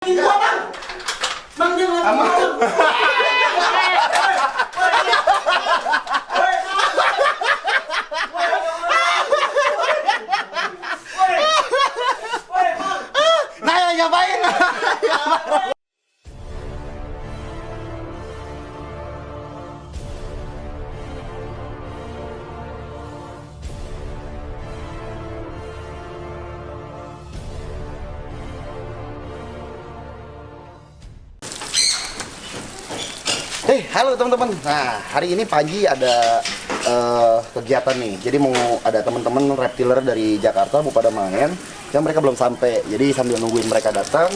Gua bang, bang jangan mau. Nah, ngapain? Halo teman-teman. Nah, hari ini pagi ada kegiatan nih. Jadi mau ada teman-teman reptiler dari Jakarta mau pada main. Yang mereka belum sampai. Jadi sambil nungguin mereka datang,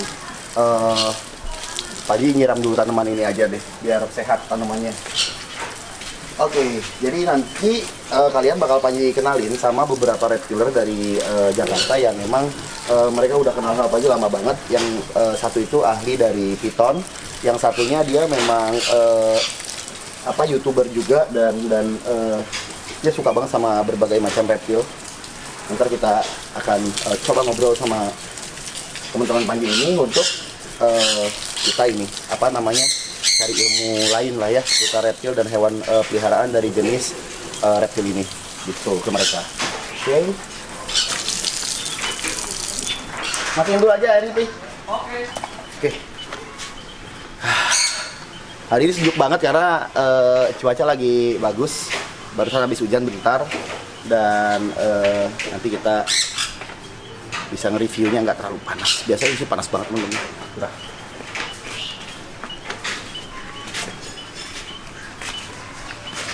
pagi nyiram dulu tanaman ini aja deh, biar sehat tanamannya. Oke, jadi nanti kalian bakal Panji kenalin sama beberapa reptiler dari Jakarta yang memang mereka udah kenal sama Panji lama banget. Yang satu itu ahli dari piton, yang satunya dia memang YouTuber juga dan dia suka banget sama berbagai macam reptil. Ntar kita akan coba ngobrol sama teman-teman Panji ini untuk kita ini cari ilmu lain lah ya seputar reptil dan hewan peliharaan dari jenis reptil ini gitu ke mereka. Oke. Matiin dulu aja ini, Pi. Oke. Hari ini sejuk banget karena cuaca lagi bagus. Barusan habis hujan bentar dan nanti kita bisa nge-reviewnya nggak terlalu panas. Biasanya sih panas banget teman-teman. Udah.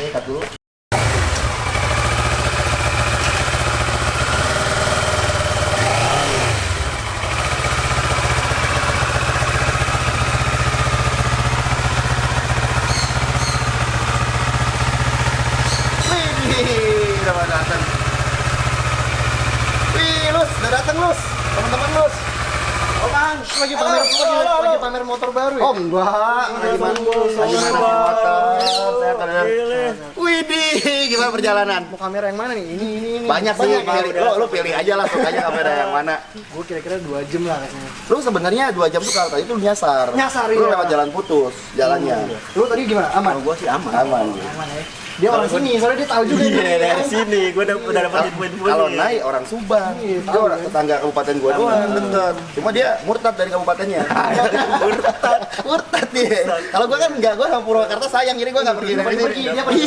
Oke, cut dulu. Udah datang. Wih, Lus, udah datang Lus. Teman-teman Lus. Oh, Bang, lagi pamer motor baru ya? Oh, enggak. Lagi mana motor? Saya keren. Widih, gimana perjalanan? Mau kamera yang mana nih? Ini. Banyak sih, lo pilih aja lah sukanya kamera yang mana. Gue kira-kira 2 jam lah katanya. Lu sebenarnya 2 jam tuh kalau tadi tuh nyasar. Lu Iya. lewat jalan putus jalannya. Lu tadi gimana? Aman? Gua sih aman. Aman. Aman ya. Dia orang sini, soalnya dia tahu juga. Iya, dari sini gua udah dapat info-info. Kalau naik orang Subang, dia orang tetangga kabupaten gua doang deket. Cuma dia murtad dari kabupatennya. Murtad dia. Kalau gua kan enggak, gua sama Purwakarta sayang, jadi gua enggak pergi dari sini. Dia pergi.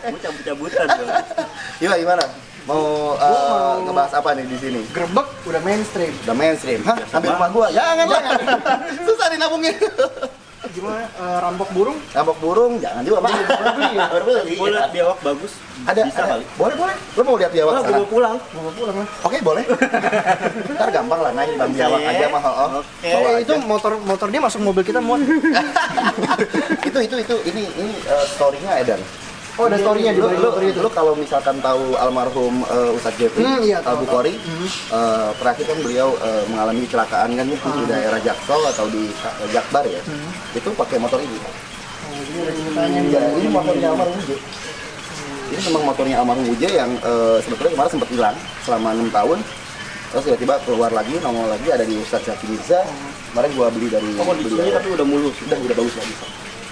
Gua cabut-cabutan gua. Gimana? Mau ngebahas apa nih di sini? Grebek udah mainstream. Udah mainstream. Hah? Sampai rumah gua. Jangan. Susah dinabungin. Gimana rampok burung? Rampok burung jangan juga, Pak. Baru beli. Gua liat biawak bagus. Ada. Kali. Boleh. Lo mau lihat biawak Gua sekarang? mau pulang. Mau pulang lah. Oke, boleh. Ntar gampang lah naik bang biawak aja mah. Oke. Itu motor dia masuk mobil kita muat. Itu ini story-nya Edan. Oh, ada story-nya di balik motor itu. Lu kalau misalkan tahu almarhum Ustadz Jeffrey Iya, tahu. Al-Bukhari, terakhir kan beliau mengalami kecelakaan kan ya, di daerah Jaksel atau di Jakbar ya. Itu pakai motor ini. Oh, jadi ada ceritanya nih. Ya, ini motornya almarhum Uje. Ini memang motornya almarhum Uje yang sebetulnya kemarin sempat hilang selama 6 tahun. Terus tiba-tiba keluar lagi, nongol lagi ada di Ustadz Syafi Mirza. Kemarin gua beli dari Oh, di sini tapi udah mulus. udah bagus lagi.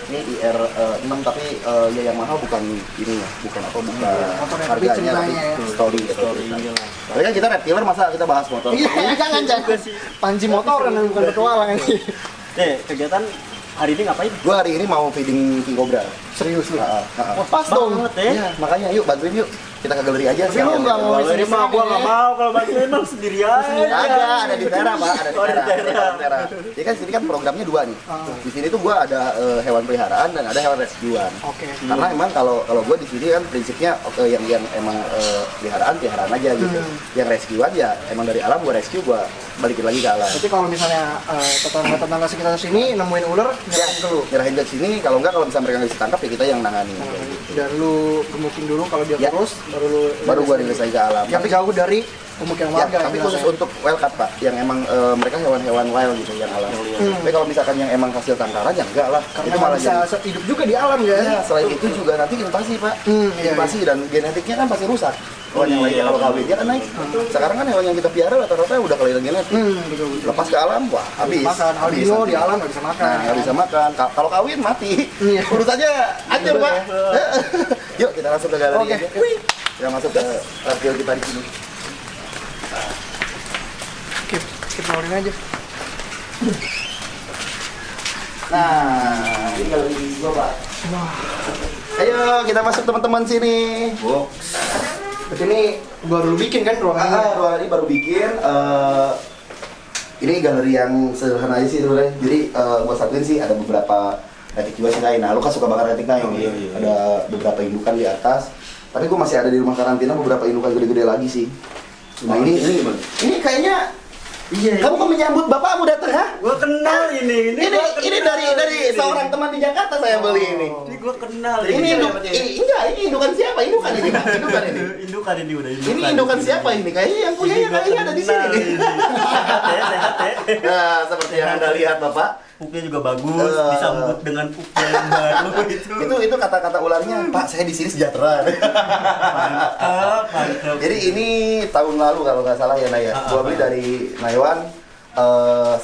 Ini IR6 tapi ya yang mahal bukan ini ya, bukan Motor yang harganya ceritanya tapi ya. story-nya. Tapi kan kita reptiler masa kita bahas motor. Iya, jangan. Panji motor yang bukan petualang ini. Kegiatan hari ini ngapain? Gua hari ini mau feeding King Cobra. Serius lu. Wah, Pas dong. Banget ya. Iya, makanya yuk bantuin yuk. Kita ke galeri aja. Tapi lu nggak mau Kalau ini mah gua nggak mau kalau bantuin mah sendiri aja. Ada di Tera, Pak, ada di Oh, di Tera. Tera. Jadi kan sini kan programnya 2 nih. Di sini tuh gua ada hewan peliharaan dan ada hewan rescuean. Oke. Karena emang kalau gua di sini kan prinsipnya yang emang peliharaan aja gitu. Yang rescuean ya emang dari alam gua rescue, gua balikin lagi ke alam. Berarti kalau misalnya tetangga sekitar sini nemuin ular, nyerahin ke lu. Nyerahin ke sini, kalau enggak kalau misalnya mereka nggak bisa tangkap ya kita yang nangani. Dan lu gemukin dulu kalau dia Ya. kurus, Baru gua rilis lagi ke alam. yang jauh dari pemukiman Ya, warga. tapi khusus untuk wildcat Pak, yang emang mereka hewan-hewan wild gitu yang alam. Tapi kalau misalkan yang emang hasil tangkaran ya enggak lah. karena Itu malah bisa jadi. hidup juga di alam ya. Ya, selain itu juga nanti invasi Pak. Iya, Invasi dan genetiknya kan pasti rusak. Hewan yang lainnya kalau kawin dia kan naik. Sekarang kan hewan yang kita piara rata-rata udah kali lagi naik. Betul. Lepas ke alam, wah habis. Makan albino Habis. di alam nggak bisa makan. Nah, nggak bisa makan. Kalau kawin mati. Iya. Urusannya hancur, Pak. Yuk kita langsung ke galeri Oke. aja. Wih. Kita masuk ke reptil kita di sini. Skip nawarin aja. Nah, ini galeri gua, Pak. Wah, Ayo kita masuk teman-teman sini. ini gua dulu bikin kan ruangannya. Ruangan ini baru bikin. Ini galeri yang sederhana aja sih sebenarnya. Jadi gua satuin sih ada beberapa retik juga sih lain. Nah, lu kan suka banget retik lain. Iya. Ada beberapa indukan di atas. Tapi gua masih ada di rumah karantina beberapa indukan gede-gede lagi sih. Nah, ini kayaknya kamu kok menyambut bapakmu datang, ha? Gua kenal ini. Ini dari seorang teman di Jakarta saya beli ini. Ini gua kenal. Ini indukan siapa? Indukan ini, Pak. Indukan ini. Indukan ini udah Ini indukan siapa ini? Kayaknya yang punyanya kayaknya ada di sini nih. Sehat ya. Nah, seperti yang Anda lihat, Bapak. Pupnya juga bagus, disambut dengan pup yang baru itu. Itu kata-kata ularnya, Pak, saya di sini sejahtera. Mantap. Jadi ini tahun lalu kalau nggak salah ya, Naya. Gua beli dari Naiwan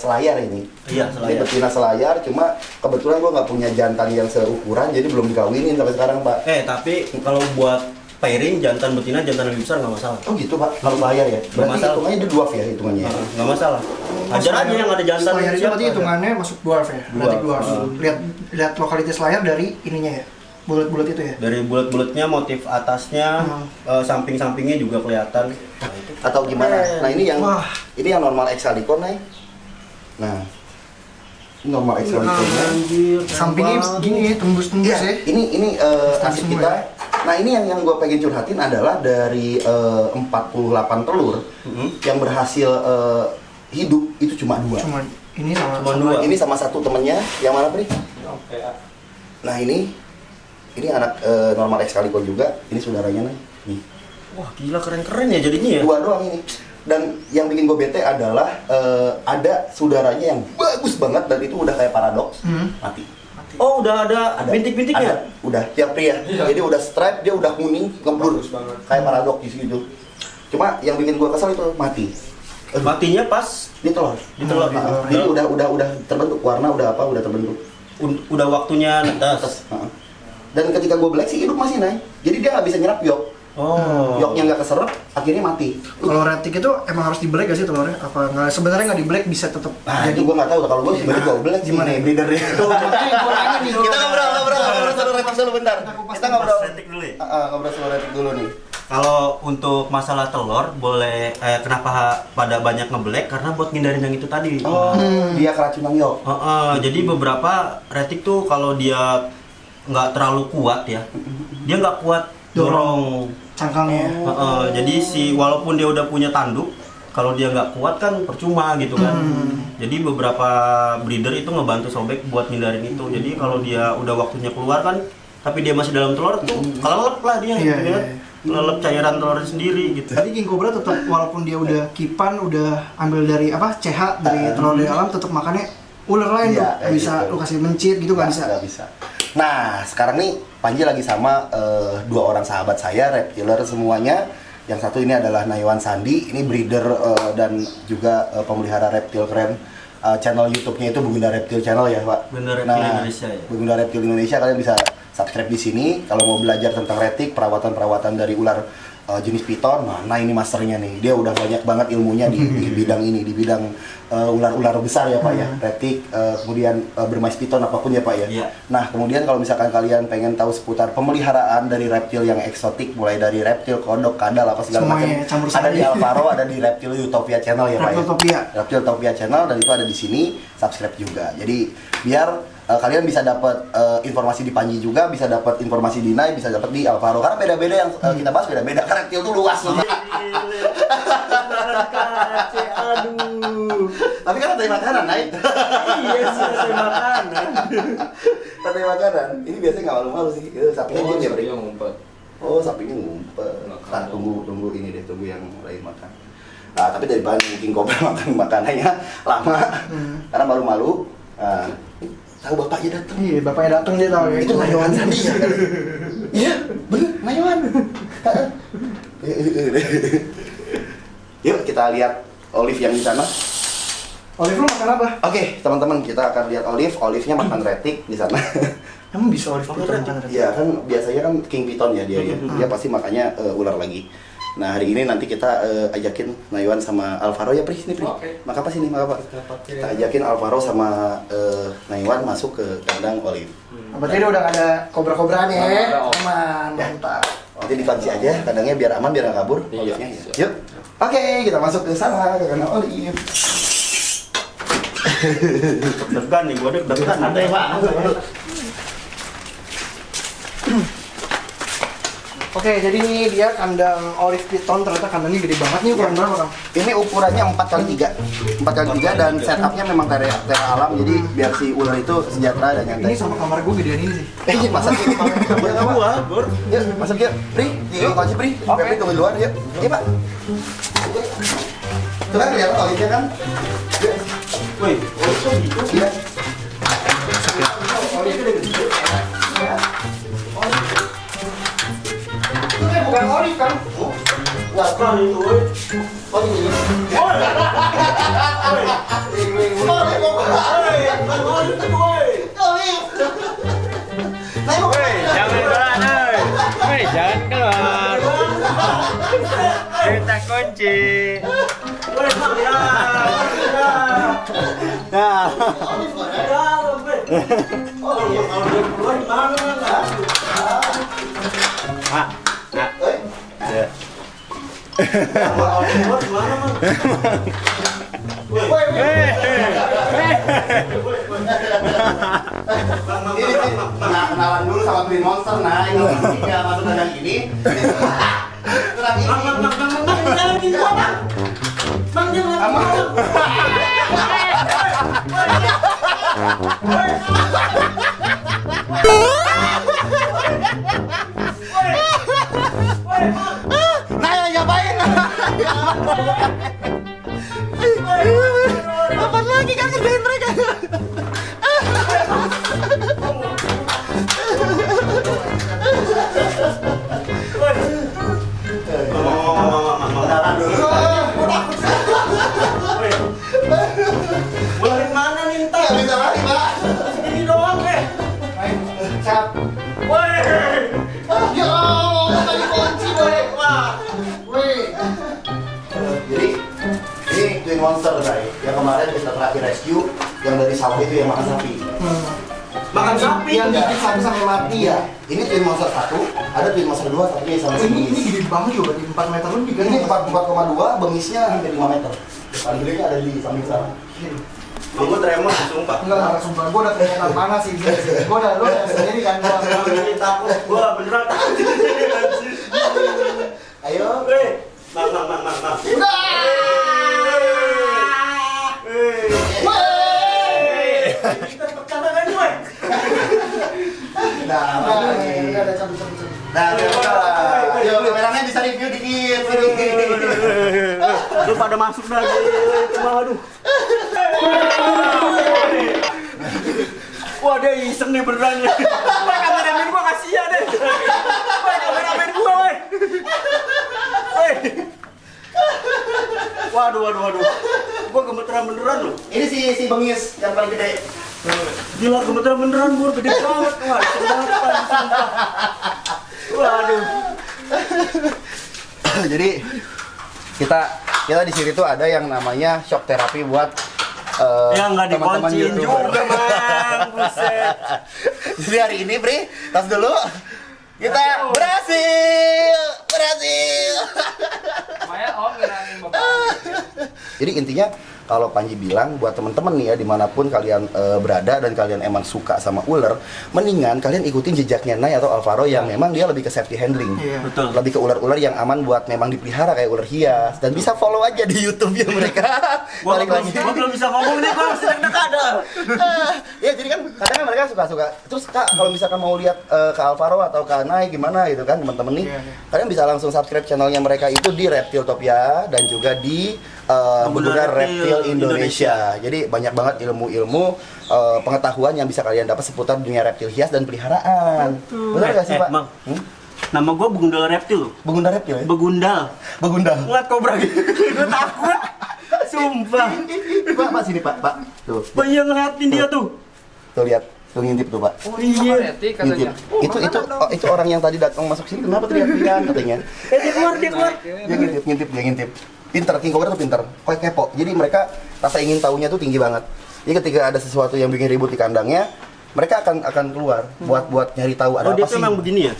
Selayar ini. Iya, Ini Selayar. betina Selayar, cuma kebetulan gua nggak punya jantan yang seukuran, jadi belum dikawinin sampai sekarang, Pak. Tapi kalau buat pairing jantan betina jantan lebih besar nggak masalah. Oh gitu, Pak. Kalau Selayar ya. Berarti masalah. hitungannya dia dwarf ya hitungannya. Nggak masalah. Ajar aja yang ada jantan. Layar itu siapa. berarti hitungannya masuk dwarf ya. Berarti dwarf. Lihat lokalitas layar dari ininya ya. Bulat-bulat itu ya. Dari bulat-bulatnya, motif atasnya, samping-sampingnya juga kelihatan. Nah, itu. Atau gimana? Nah, ini yang Wah. normal Exalicon, Nay. Nah, ini normal Exaliconnya. Sampingnya gini ya, tembus-tembus ya. Ini asik semua kita. ya? Nah, ini yang gue pengen curhatin adalah dari 48 telur yang berhasil hidup itu cuma 2. Cuman ini sama Cuma 2. Ini sama satu temennya, yang mana, Pri? Nah, ini anak normal Exalicon juga. Ini saudaranya, Nay. Nih. Wah gila keren-keren ya jadinya ya. 2 doang ini. Dan yang bikin gue bete adalah ada saudaranya yang bagus banget dan itu udah kayak paradoks mati. Oh udah ada bintik-bintiknya. Ada, udah tiap pria. Jadi udah stripe, dia udah kuning, ngeblur kayak paradoks gitu. Cuma yang bikin gue kesel itu mati. Matinya pas Di telur. di telur. Nah, ini udah terbentuk warna udah terbentuk. Udah waktunya netas. Nah. Dan ketika gue black sih hidup masih naik. Jadi dia nggak bisa nyerap yok. Oh. Yoknya nggak keserap, akhirnya mati. Kalau retik itu emang harus di black gak sih telurnya? Apa nggak sebenarnya nggak di black bisa tetap Nah, itu gue nggak tahu. Kalau gue sebenarnya gue black gimana ya? breedernya. Tuh, makanya gua nanya nih. Kita ngobrol satu retik dulu bentar. Kita ngobrol. Retik dulu ya. Ngobrol sama retik dulu nih. Kalau untuk masalah telur boleh kenapa pada banyak ngeblack karena buat ngindarin yang itu tadi. Oh, dia keracunan yok. Jadi beberapa retik tuh kalau dia nggak terlalu kuat ya, dia nggak kuat dorong. Cangkangnya. Jadi walaupun dia udah punya tanduk, kalau dia nggak kuat kan percuma gitu kan. Jadi beberapa breeder itu ngebantu sobek buat hindarin itu. Jadi kalau dia udah waktunya keluar kan, tapi dia masih dalam telur tuh kelelep lah dia, Iya, gitu kan. iya. Kelelep cairan telurnya sendiri gitu. Jadi king cobra tetap walaupun dia udah kipan, udah ambil dari CH dari telur dari alam, tetap makannya ular lain Iya, tuh. kayak Bisa gitu. lu kasih mencit gitu nggak bisa. Nggak bisa. Nah, sekarang nih Panji lagi sama 2 orang sahabat saya, reptiler semuanya. Yang satu ini adalah Naiwan Sandi, ini breeder dan juga pemelihara reptil keren. Channel YouTube-nya itu Bugunda Reptil Channel ya, Pak. Bugunda Reptil Indonesia ya. Bugunda Reptil Indonesia, kalian bisa subscribe di sini kalau mau belajar tentang retik, perawatan dari ular jenis piton. Nah, ini masternya nih. Dia udah banyak banget ilmunya di bidang ini, di bidang ular-ular besar ya, Pak ya. Retik, kemudian bermais piton apapun ya, Pak ya. Iya. Nah, kemudian kalau misalkan kalian pengen tahu seputar pemeliharaan dari reptil yang eksotik, mulai dari reptil, kodok, kadal, apa segala macam, Semuanya campur ada sari. di Alvaro, ada di Reptil Utopia Channel ya, Pak ya. Reptiltopia. Reptiltopia Channel, dan itu ada di sini. Subscribe juga. Jadi biar kalian bisa dapat informasi di Panji juga, bisa dapat informasi di Nai, bisa dapat di Alvaro. Karena beda-beda yang kita bahas beda-beda. Karena reptil tuh luas loh. Aduh. Tapi kan ada makanan, Nai. Iya sih ada makanan. Ada makanan. Ini biasanya nggak malu-malu sih. Sapinya diam ya, Bri? ngumpet. Oh, sapinya ngumpet. Nah, tunggu ini deh, tunggu yang lain makan. Nah, tapi dari bahan King Cobra makanannya lama. Karena malu-malu. Tahu bapaknya datang. Iya, bapaknya datang dia tahu ya. Itu Naiwan Sandi ya. Iya, bener, Naiwan. Yuk kita lihat Olive yang di sana. Olive lu makan apa? Oke, teman-teman, kita akan lihat Olive. Olive-nya makan retik di sana. Emang bisa Olive Makan itu retik? makan retik? Iya kan biasanya kan king piton ya dia ya. Dia pasti makannya ular lagi. Nah hari ini nanti kita ajakin Naiwan sama Alvaro ya Pri, sini Pri. Oke. Maka apa sini, maka apa? Kita ajakin Alvaro sama Naiwan masuk ke kandang Olive. Berarti dia udah gak ada kobra-kobraan ya? Ada, Om. Aman, mantap. Nanti dikunci aja kandangnya biar aman, biar nggak kabur. Iya. Olive-nya ya. Yuk. Oke, kita masuk ke sana ke kandang Olive. Deg-degan nih, gua deg-degan. Santai Pak. Oke, jadi ini dia kandang Olive Piton, ternyata kandangnya gede banget nih, ukuran berapa Kang? Ini ukurannya 4x3 4x3 dan setupnya memang tera alam, jadi biar si ular itu sejahtera dan Ini nyantai. sama kamar gue gedean ini sih. Iya, masak yuk. Boleh nggak, Pak? Yuk, masak yuk. Pri, yuk kunci Pri. Pri tunggu di luar yuk. Iya, Pak. Tuh kan kelihatan Olive-nya kan? Yuk. Woi, oh kok gitu? Iya. Olive udah gede. Itu kan bukan Olive kan? Nggak, Kan itu, woi. oh ini. Jangan keluar, jangan keluar. Kita kunci. Woi, Bang, ya. Nah, Oh, iya, kalau dia keluar gimana, Bang? Kalau keluar gimana, Bang? Woi, ini kenalan dulu sama Twin Monster. Nah, ini nggak masuk kandang ini. Tenang ini. jangan gitu, Bang. Bang, jangan. Nah, ngapain? Apa lagi kan kerjain mereka? Kenalan dulu. Keluarin mana nih, ntar? Nggak bisa lari, Pak. Segini doang, Siap. Woi. Ya Allah, tadi kunci, Boy. Wih. Jadi ini Twin Monster, guys. Yang kemarin kita terakhir rescue yang dari sawah itu yang makan sapi. Makan sapi. Yang bikin sapi sampai mati ya. Ini Twin Monster 1, ada Twin Monster 2, satunya sama si Ini bengis. gede banget juga, berarti 4 meter lebih kan? Ini 4,2, bengisnya hampir 5 meter. Paling gedenya ada di samping sana. Bang, gua tremor, sumpah. Enggak, sumpah. Gue udah keringetan panas sih. Gue udah, lu udah sendiri kan? Gua jadi takut, gua beneran takut. Ayo. Weh, Bang. Kita pecah kan, woi. Nah, Udah ada cabut-cabut. nah, yuk, kameramen bisa review dikit. Lu pada masuk lagi. Aduh. Wah, dia iseng nih beneran nih. Woi, kameramen gua kasihan deh. Woi, kameramen gua, woi. Woi. Waduh. Gua gemeteran beneran loh. Ini si bengis yang paling gede. Gila, gemeteran beneran, Bur. Gede banget. Wah, iseng banget, Pak. Sumpah. Waduh. Jadi kita di sini tuh ada yang namanya shock terapi buat Ya nggak teman-teman dikunciin YouTuber. juga, Bang. Buset. Jadi hari ini, Pri, tas dulu. Kita berhasil. Maya Om ngirangin bapak. Jadi intinya kalau Panji bilang buat teman-teman nih ya dimanapun kalian berada dan kalian emang suka sama ular, mendingan kalian ikutin jejaknya Nay atau Alvaro yang memang dia lebih ke safety handling. Iya. Betul. Lebih ke ular-ular yang aman buat memang dipelihara kayak ular hias dan bisa follow aja di YouTube ya mereka. Gua Balik lagi. belum bisa ngomong nih, gua masih deg-degan. Ya jadi kan kadang kan mereka suka-suka. Terus Kak kalau misalkan mau lihat ke Alvaro atau ke Nay gimana gitu kan teman-teman nih, Iya, iya. kalian bisa langsung subscribe channelnya mereka itu di Reptiltopia dan juga di Berbeda Reptil Indonesia. Jadi banyak banget ilmu-ilmu pengetahuan yang bisa kalian dapat seputar dunia reptil hias dan peliharaan. Benar nggak sih Pak? Mang. Nama gue Begundal Reptil loh. Begundal reptil ya? Begundal. Begundal. Ngeliat kobra gitu. Gue takut. Sumpah. Pak, sini Pak. Tuh. Pak iya ngeliatin dia tuh. Tuh lihat. Tuh ngintip tuh Pak. Oh, iya. Ngintip. Katanya. Itu orang yang tadi datang masuk sini kenapa teriak-teriak katanya? Dia keluar. Dia ngintip. Pinter, King Cobra tuh pinter. Kayak kepo. Jadi mereka rasa ingin tahunya tuh tinggi banget. Jadi ketika ada sesuatu yang bikin ribut di kandangnya, mereka akan keluar buat nyari tahu ada Oh dia apa tuh sih. emang begini ya?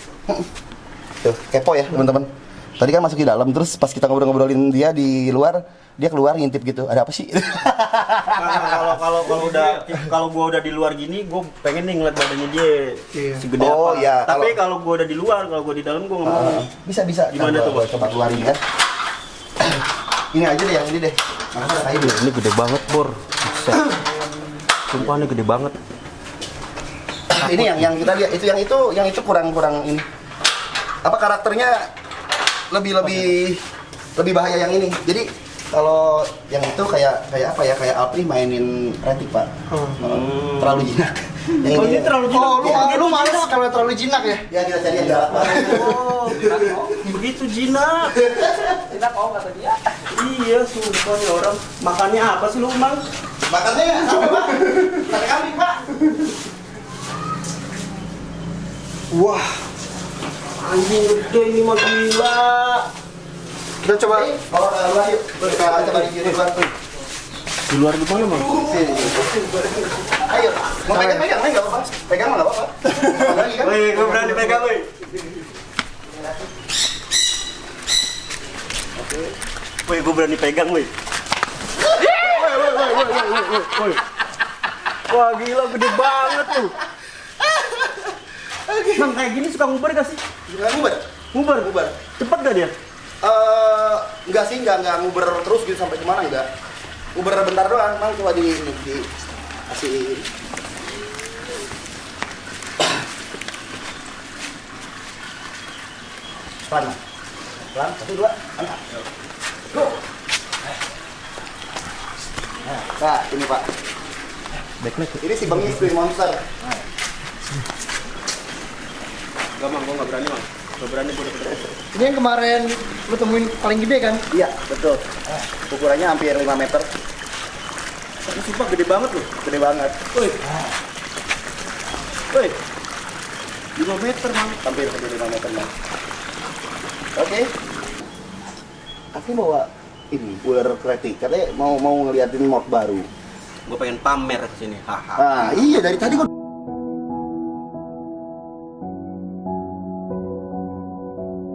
Tuh, kepo ya teman-teman. Tadi kan masuk di dalam, terus pas kita ngobrolin dia di luar, dia keluar ngintip gitu. Ada apa sih? Kalau gua udah di luar gini, gua pengen nih ngeliat badannya dia Iya. segede Oh, apa. iya, Tapi kalau gua udah di luar, kalau gua di dalam gua nggak mau. Bisa. Gimana Nah, tuh, gua Bos? coba keluarin ya. Ini aja deh yang ini deh. Makasih ada kayu deh. Ini gede banget, Bor. Buset. Sumpah ini gede banget. Ini yang kita lihat yang itu kurang ini. Apa karakternya lebih bahaya yang ini. Jadi kalau yang itu kayak apa ya? Kayak Alpri mainin Retik, Pak. Terlalu jinak. Yang Oh ini terlalu jinak. Oh, lu males kalau terlalu jinak ya? Ya kita cari yang galak banget. Oh, begitu jinak. Kita kok kata dia. Iya, sumpah nih orang. Makannya apa sih lu, Mang? Makannya apa, Pak? Sate kambing, Pak. Wah, Anjing gede ini mah gila. kita coba. Bawa ke luar yuk. Kita coba di luar tuh. Di luar gimana, Mang? Sini. Ayo, mau pegang nggak apa-apa. Pegang nggak apa-apa. Lagi kan? Woi, gue berani pegang, woi. Woi, gue berani pegang, woi. Woi. Wah, gila gede banget tuh. Mang, kayak gini suka ngubar gak sih? Nggak ngubar. Ngubar. Cepet gak dia? Enggak sih, enggak nguber terus gitu sampai kemana enggak. Nguber bentar doang, Mang coba di kasih. Pelan, Mang. Pelan, 1, 2, angkat. Go. Nah, ini Pak. Ini si Bengis Twin Monster. Gak, Mang, gue gak berani, Mang. Gak berani, gue udah berani. Ini yang kemarin lu temuin paling gede kan? Iya, betul. Ukurannya hampir 5 meter. Ini sumpah gede banget loh. Gede banget. Woi. Woi. 5 meter, Mang. Hampir 5 meter, Mang. Oke. Aku bawa ini ular kretik. Katanya mau ngeliatin mod baru. Gue pengen pamer kesini. Haha. Ah, iya dari tadi gua